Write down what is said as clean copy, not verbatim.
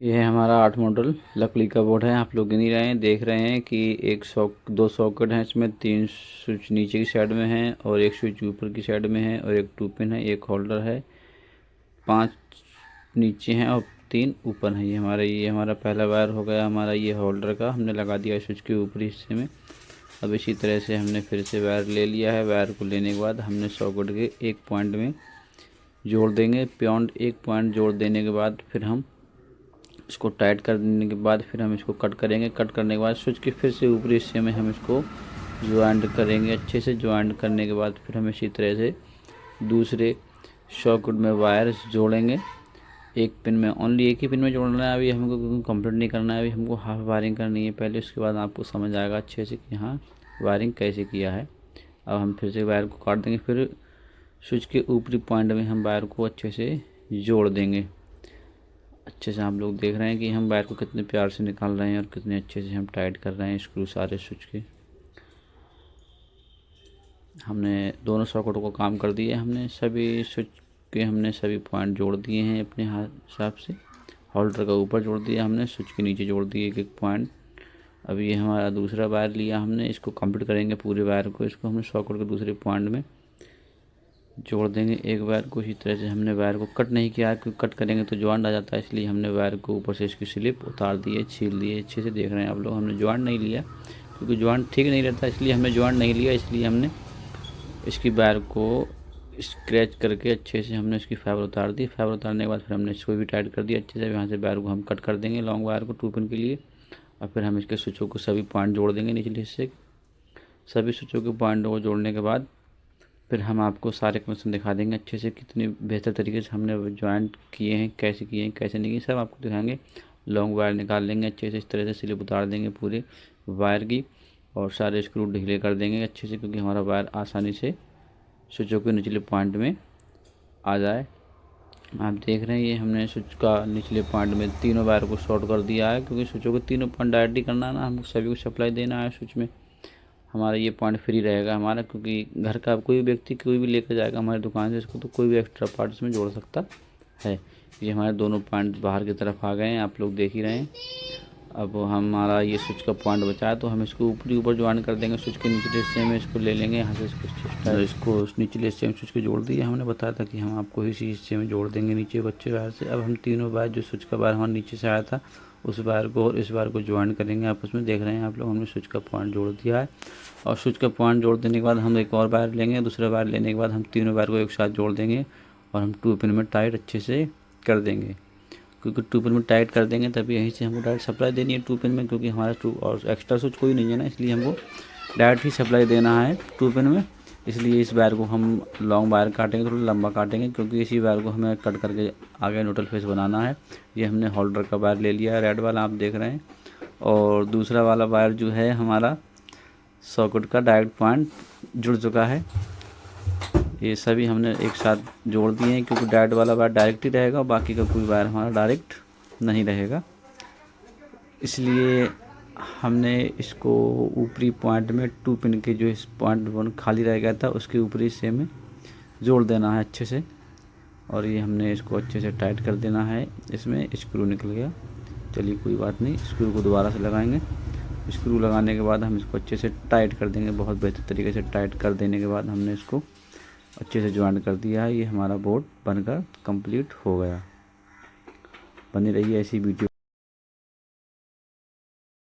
ये है हमारा 8 मॉडल लकड़ी का बोर्ड है। आप लोग गिन ही रहे हैं, देख रहे हैं कि दो सॉकेट हैं इसमें, 3 स्विच नीचे की साइड में हैं और एक स्विच ऊपर की साइड में है और एक 2 पिन है, एक होल्डर है, 5 नीचे हैं और 3 ऊपर हैं। ये हमारा पहला वायर हो गया हमारा ये होल्डर का, हमने लगा दिया स्विच के ऊपरी हिस्से में। अब इसी तरह से हमने फिर से वायर ले लिया है। वायर को लेने के बाद हमने सॉकेट के एक पॉइंट में जोड़ देंगे। बियॉन्ड एक पॉइंट जोड़ देने के बाद फिर हम इसको टाइट कर देने के बाद फिर हम इसको कट करेंगे। कट करने के बाद स्विच के फिर से ऊपरी हिस्से में हम इसको ज्वाइंट करेंगे। अच्छे से ज्वाइंट करने के बाद फिर हम इसी तरह से दूसरे सॉकेट में वायर जोड़ेंगे। एक पिन में, ओनली एक ही पिन में जोड़ना है अभी हमको, क्योंकि कंप्लीट नहीं करना है अभी हमको, हाफ वायरिंग करनी है पहले। उसके बाद आपको समझ आएगा अच्छे से कि हाँ वायरिंग कैसे किया है। अब हम फिर से वायर को काट देंगे, फिर स्विच के ऊपरी पॉइंट में हम वायर को अच्छे से जोड़ देंगे। अच्छे से आप लोग देख रहे हैं कि हम वायर को कितने प्यार से निकाल रहे हैं और कितने अच्छे से हम टाइट कर रहे हैं स्क्रू सारे स्विच के। हमने दोनों सॉकेटों को काम कर दिए, हमने सभी स्विच के हमने सभी पॉइंट जोड़ दिए हैं अपने हिसाब से। होल्डर का ऊपर जोड़ दिया हमने, स्विच के नीचे जोड़ दिए एक एक पॉइंट। अब ये हमारा दूसरा वायर लिया हमने, इसको कंप्लीट करेंगे पूरे वायर को। इसको हमने सॉकेट के दूसरे पॉइंट में जोड़ देंगे एक वायर को। इसी तरह से हमने वायर को कट नहीं किया, क्योंकि कट करेंगे तो ज्वाइंट आ जाता है, इसलिए हमने वायर को ऊपर से इसकी स्लिप उतार दिए, छील दिए। अच्छे से देख रहे हैं आप लोग, हमने ज्वाइंट नहीं लिया क्योंकि ज्वाइंट ठीक नहीं रहता, इसलिए हमने ज्वाइंट नहीं लिया। इसलिए हमने इसकी वायर को स्क्रैच करके अच्छे से हमने इसकी फाइबर उतार दी। फाइबर उतारने के बाद फिर हमने इसको भी टाइट कर दिया अच्छे से। यहाँ से वायर को हम कट कर देंगे, लॉन्ग वायर को 2 पिन के लिए। और फिर हम इसके स्विचों को सभी पॉइंट जोड़ देंगे निचले हिस्से। सभी स्विचों के पॉइंट को जोड़ने के बाद फिर हम आपको सारे कनेक्शन दिखा देंगे अच्छे से, कितने बेहतर तरीके से हमने ज्वाइंट किए हैं, कैसे नहीं किए, सब आपको दिखाएंगे। लॉन्ग वायर निकाल लेंगे अच्छे से, इस तरह से स्लिप उतार देंगे पूरे वायर की और सारे स्क्रू ढीले कर देंगे अच्छे से, क्योंकि हमारा वायर आसानी से स्विचों के निचले पॉइंट में आ जाए। आप देख रहे हैं ये हमने स्विच का निचले पॉइंट में तीनों वायर को शॉर्ट कर दिया है, क्योंकि स्विचों को तीनों पॉइंट डायरेक्टली करना है ना, हमको सभी को सप्लाई देना है स्विच में। हमारा ये पॉइंट फ्री रहेगा हमारा, क्योंकि घर का कोई व्यक्ति कोई भी लेकर जाएगा हमारी दुकान से इसको, तो कोई भी एक्स्ट्रा पार्ट इसमें जोड़ सकता है। ये हमारे दोनों पॉइंट बाहर की तरफ आ गए हैं, आप लोग देख ही रहे हैं। अब हमारा ये स्विच का पॉइंट बचा है, तो हम इसको ऊपर ज्वाइन कर देंगे। स्विच के निचले हिस्से में इसको ले लेंगे, यहाँ से इसको निचले हिस्से में स्विच के जोड़ दिए। हमने बताया था कि हम आपको इसी हिस्से में जोड़ देंगे नीचे बच्चे वायर से। अब हम तीनों वायर, जो स्विच का वायर हमारे नीचे से आया था उस वायर को और इस वायर को ज्वाइन करेंगे आपस में। देख रहे हैं आप लोग, हमने स्विच का पॉइंट जोड़ दिया है। और स्विच का पॉइंट जोड़ देने के बाद हम एक और वायर लेंगे। दूसरा वायर लेने के बाद हम तीनों वायर को एक साथ जोड़ देंगे और हम 2 पिन में टाइट अच्छे से कर देंगे, क्योंकि 2 पिन में टाइट कर देंगे तभी यहीं से हमको डायरेक्ट सप्लाई देनी है 2 पिन में, क्योंकि हमारा 2 और एक्स्ट्रा स्विच कोई नहीं है ना, इसलिए हमको डायरेक्ट ही सप्लाई देना है 2 पिन में। इसलिए इस वायर को हम लॉन्ग वायर काटेंगे, थोड़ा लंबा काटेंगे, क्योंकि इसी वायर को हमें कट करके आगे न्यूट्रल फेस बनाना है। ये हमने होल्डर का वायर ले लिया है, रेड वाला आप देख रहे हैं। और दूसरा वाला वायर जो है हमारा सॉकेट का डायरेक्ट पॉइंट जुड़ चुका है। ये सभी हमने एक साथ जोड़ दिए हैं, क्योंकि डायरेक्ट वाला वायर डायरेक्ट ही रहेगा, बाकी का कोई वायर हमारा डायरेक्ट नहीं रहेगा। इसलिए हमने इसको ऊपरी पॉइंट में 2 पिन के, जो इस पॉइंट खाली रह गया था उसके ऊपरी हिस्से में जोड़ देना है अच्छे से। और ये हमने इसको अच्छे से टाइट कर देना है। इसमें स्क्रू निकल गया, चलिए कोई बात नहीं, स्क्रू को दोबारा से लगाएंगे। स्क्रू लगाने के बाद हम इसको अच्छे से टाइट कर देंगे, बहुत बेहतर तरीके से टाइट कर देने के बाद हमने इसको अच्छे से ज्वाइन कर दिया है। ये हमारा बोर्ड बनकर कंप्लीट हो गया। बनी रही ऐसी वीडियो।